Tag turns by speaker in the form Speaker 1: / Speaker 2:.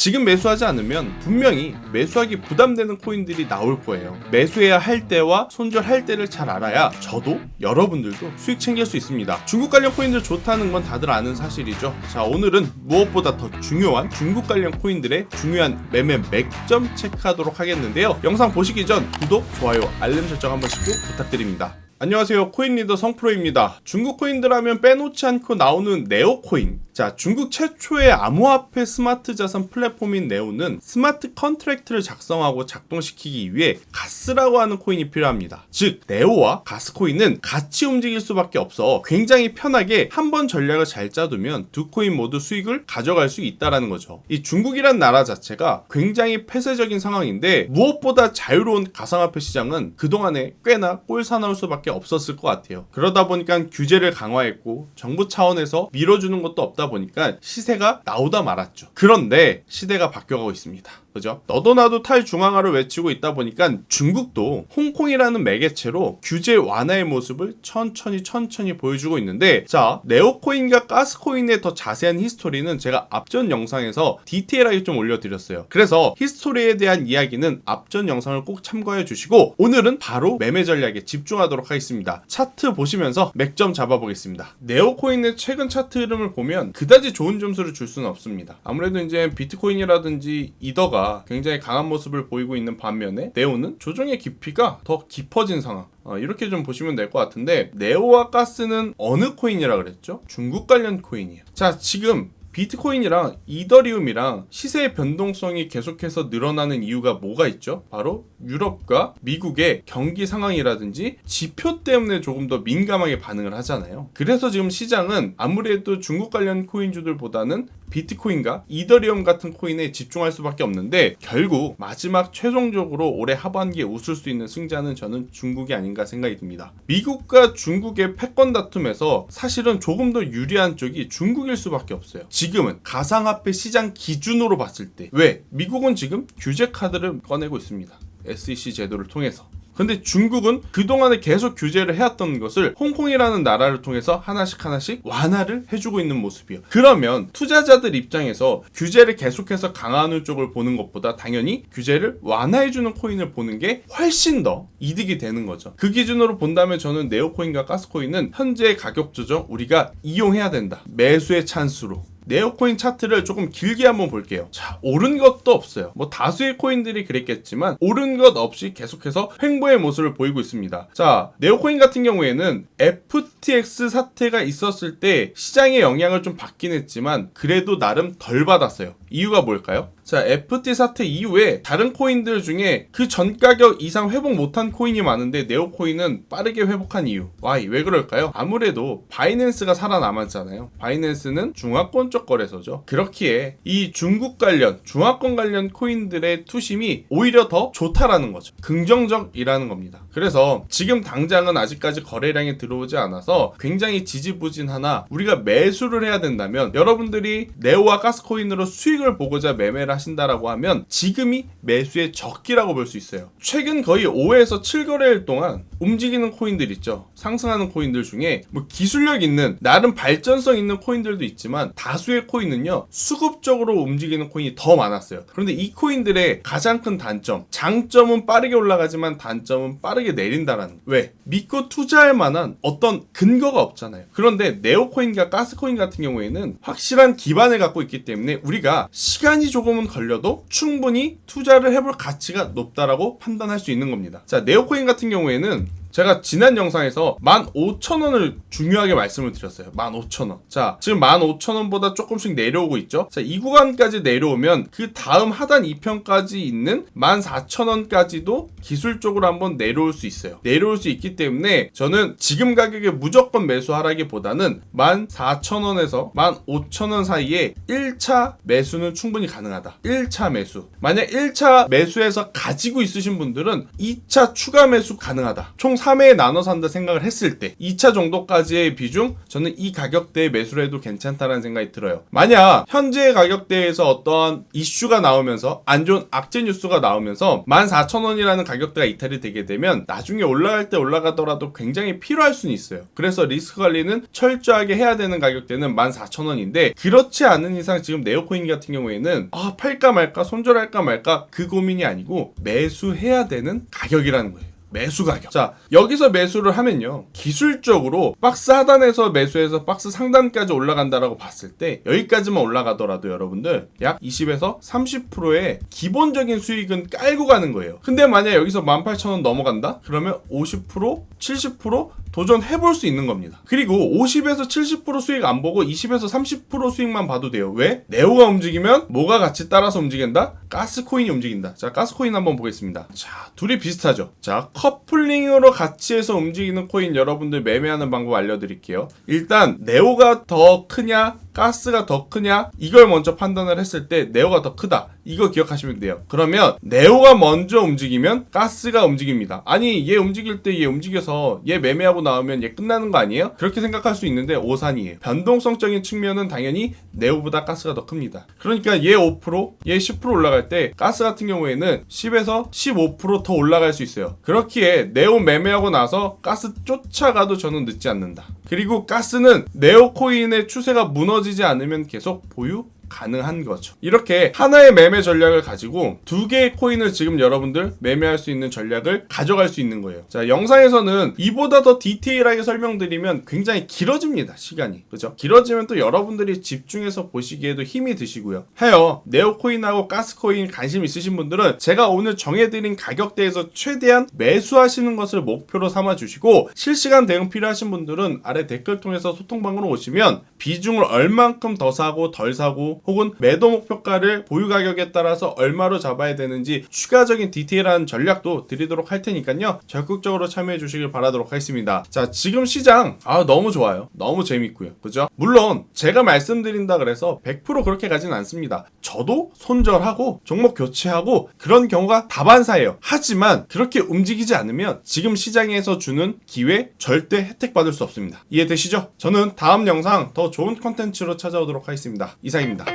Speaker 1: 지금 매수하지 않으면 분명히 매수하기 부담되는 코인들이 나올 거예요. 매수해야 할 때와 손절할 때를 잘 알아야 저도 여러분들도 수익 챙길 수 있습니다. 중국 관련 코인들 좋다는 건 다들 아는 사실이죠. 자, 오늘은 무엇보다 더 중요한 중국 관련 코인들의 중요한 매매 맥점 체크하도록 하겠는데요. 영상 보시기 전 구독, 좋아요, 알림 설정 한 번씩 꼭 부탁드립니다. 안녕하세요, 코인리더 성프로입니다. 중국 코인들 하면 빼놓지 않고 나오는 네오코인. 자, 중국 최초의 암호화폐 스마트 자산 플랫폼인 네오는 스마트 컨트랙트를 작성하고 작동시키기 위해 가스라고 하는 코인이 필요합니다. 즉, 네오와 가스코인은 같이 움직일 수밖에 없어 굉장히 편하게 한 번 전략을 잘 짜두면 두 코인 모두 수익을 가져갈 수 있다는 거죠. 이 중국이란 나라 자체가 굉장히 폐쇄적인 상황인데 무엇보다 자유로운 가상화폐 시장은 그동안에 꽤나 꼴사나울 수밖에 없었을 것 같아요. 그러다 보니까 규제를 강화했고 정부 차원에서 밀어주는 것도 없다 보니까 시세가 나오다 말았죠. 그런데 시대가 바뀌어가고 있습니다. 그죠? 너도 나도 탈중앙화를 외치고 있다 보니까 중국도 홍콩이라는 매개체로 규제 완화의 모습을 천천히 보여주고 있는데, 자, 네오코인과 가스코인의 더 자세한 히스토리는 제가 앞전 영상에서 디테일하게 좀 올려드렸어요. 그래서 히스토리에 대한 이야기는 앞전 영상을 꼭 참고해 주시고 오늘은 바로 매매 전략에 집중하도록 하겠습니다. 차트 보시면서 맥점 잡아보겠습니다. 네오코인의 최근 차트 흐름을 보면 그다지 좋은 점수를 줄 수는 없습니다. 아무래도 이제 비트코인이라든지 이더가 굉장히 강한 모습을 보이고 있는 반면에 네오는 조정의 깊이가 더 깊어진 상황, 이렇게 좀 보시면 될 것 같은데, 네오와 가스는 어느 코인이라 그랬죠? 중국 관련 코인이에요. 자, 지금 비트코인이랑 이더리움이랑 시세의 변동성이 계속해서 늘어나는 이유가 뭐가 있죠? 바로 유럽과 미국의 경기 상황이라든지 지표 때문에 조금 더 민감하게 반응을 하잖아요. 그래서 지금 시장은 아무래도 중국 관련 코인주들보다는 비트코인과 이더리움 같은 코인에 집중할 수밖에 없는데, 결국 마지막 최종적으로 올해 하반기에 웃을 수 있는 승자는 저는 중국이 아닌가 생각이 듭니다. 미국과 중국의 패권 다툼에서 사실은 조금 더 유리한 쪽이 중국일 수밖에 없어요. 지금은 가상화폐 시장 기준으로 봤을 때, 왜? 미국은 지금 규제 카드를 꺼내고 있습니다. SEC 제도를 통해서. 근데 중국은 그동안에 계속 규제를 해왔던 것을 홍콩이라는 나라를 통해서 하나씩 완화를 해주고 있는 모습이에요. 그러면 투자자들 입장에서 규제를 계속해서 강화하는 쪽을 보는 것보다 당연히 규제를 완화해주는 코인을 보는 게 훨씬 더 이득이 되는 거죠. 그 기준으로 본다면 저는 네오코인과 가스코인은 현재의 가격 조정 우리가 이용해야 된다. 매수의 찬스로. 네오코인 차트를 조금 길게 한번 볼게요. 자, 오른 것도 없어요. 뭐 다수의 코인들이 그랬겠지만 오른 것 없이 계속해서 횡보의 모습을 보이고 있습니다. 자, 네오코인 같은 경우에는 FTX 사태가 있었을 때 시장의 영향을 좀 받긴 했지만 그래도 나름 덜 받았어요. 이유가 뭘까요? 자, FT 사태 이후에 다른 코인들 중에 그 전 가격 이상 회복 못한 코인이 많은데 네오코인은 빠르게 회복한 이유. 왜 그럴까요? 아무래도 바이낸스가 살아남았잖아요. 바이낸스는 중화권적 거래소죠. 그렇기에 이 중국 관련, 중화권 관련 코인들의 투심이 오히려 더 좋다라는 거죠. 긍정적이라는 겁니다. 그래서 지금 당장은 아직까지 거래량이 들어오지 않아서 굉장히 지지부진하나 우리가 매수를 해야 된다면, 여러분들이 네오와 가스코인으로 수익을 보고자 매매를 하신다라고 하면 지금이 매수의 적기라고 볼 수 있어요. 최근 거의 5에서 7거래일 동안 움직이는 코인들 있죠. 상승하는 코인들 중에 뭐 기술력 있는, 나름 발전성 있는 코인들도 있지만 다수의 코인은요, 수급적으로 움직이는 코인이 더 많았어요. 그런데 이 코인들의 가장 큰 단점, 장점은 빠르게 올라가지만 단점은 빠르게 내린다라는. 왜? 믿고 투자할 만한 어떤 근거가 없잖아요. 그런데 네오코인과 가스코인 같은 경우에는 확실한 기반을 갖고 있기 때문에 우리가 시간이 조금은 걸려도 충분히 투자를 해볼 가치가 높다라고 판단할 수 있는 겁니다. 자, 네오코인 같은 경우에는 제가 지난 영상에서 15,000원을 중요하게 말씀을 드렸어요. 15,000원. 자, 지금 15,000원보다 조금씩 내려오고 있죠. 자, 이 구간까지 내려오면 그 다음 하단 2편까지 있는 14,000원까지도 기술적으로 한번 내려올 수 있어요. 내려올 수 있기 때문에 저는 지금 가격에 무조건 매수하라기보다는 14,000원에서 15,000원 사이에 1차 매수는 충분히 가능하다. 1차 매수. 만약 1차 매수해서 가지고 있으신 분들은 2차 추가 매수 가능하다. 총 3회에 나눠서 한다 생각을 했을 때 2차 정도까지의 비중, 저는 이 가격대에 매수를 해도 괜찮다는 생각이 들어요. 만약 현재 가격대에서 어떠한 이슈가 나오면서 안 좋은 악재 뉴스가 나오면서 14,000원이라는 가격대가 이탈이 되게 되면 나중에 올라갈 때 올라가더라도 굉장히 필요할 수는 있어요. 그래서 리스크 관리는 철저하게 해야 되는 가격대는 14,000원인데, 그렇지 않은 이상 지금 네오코인 같은 경우에는 팔까 말까, 손절할까 말까 그 고민이 아니고 매수해야 되는 가격이라는 거예요. 매수 가격. 자, 여기서 매수를 하면요, 기술적으로 박스 하단에서 매수해서 박스 상단까지 올라간다라고 봤을 때 여기까지만 올라가더라도 여러분들 약 20에서 30%의 기본적인 수익은 깔고 가는 거예요. 근데 만약 여기서 18,000원 넘어간다? 그러면 50%, 70% 도전해볼 수 있는 겁니다. 그리고 50에서 70% 수익 안 보고 20에서 30% 수익만 봐도 돼요. 왜? 네오가 움직이면 뭐가 같이 따라서 움직인다? 가스코인이 움직인다. 자, 가스코인 한번 보겠습니다. 자, 둘이 비슷하죠. 자, 커플링으로 같이 해서 움직이는 코인 여러분들 매매하는 방법 알려드릴게요. 일단 네오가 더 크냐 가스가 더 크냐, 이걸 먼저 판단을 했을 때 네오가 더 크다, 이거 기억하시면 돼요. 그러면 네오가 먼저 움직이면 가스가 움직입니다. 아니, 얘 움직일 때 얘 움직여서 얘 매매하고 나오면 얘 끝나는 거 아니에요? 그렇게 생각할 수 있는데 오산이에요. 변동성적인 측면은 당연히 네오보다 가스가 더 큽니다. 그러니까 얘 5%, 얘 10% 올라갈 때 가스 같은 경우에는 10에서 15% 더 올라갈 수 있어요. 그렇기에 네오 매매하고 나서 가스 쫓아가도 저는 늦지 않는다. 그리고 가스는 네오 코인의 추세가 무너지지 않으면 계속 보유 가능한 거죠. 이렇게 하나의 매매 전략을 가지고 두 개의 코인을 지금 여러분들 매매할 수 있는 전략을 가져갈 수 있는 거예요. 자, 영상에서는 이보다 더 디테일하게 설명드리면 굉장히 길어집니다. 시간이. 그죠? 길어지면 또 여러분들이 집중해서 보시기에도 힘이 드시고요. 해요. 네오코인하고 가스코인 관심 있으신 분들은 제가 오늘 정해드린 가격대에서 최대한 매수하시는 것을 목표로 삼아주시고, 실시간 대응 필요하신 분들은 아래 댓글 통해서 소통방으로 오시면 비중을 얼만큼 더 사고 덜 사고, 혹은 매도 목표가를 보유 가격에 따라서 얼마로 잡아야 되는지 추가적인 디테일한 전략도 드리도록 할 테니까요, 적극적으로 참여해 주시길 바라도록 하겠습니다. 자, 지금 시장 너무 좋아요. 너무 재밌고요. 그죠? 물론 제가 말씀드린다 그래서 100% 그렇게 가진 않습니다. 저도 손절하고 종목 교체하고 그런 경우가 다반사예요. 하지만 그렇게 움직이지 않으면 지금 시장에서 주는 기회 절대 혜택 받을 수 없습니다. 이해되시죠? 저는 다음 영상 더 좋은 컨텐츠로 찾아오도록 하겠습니다. 이상입니다.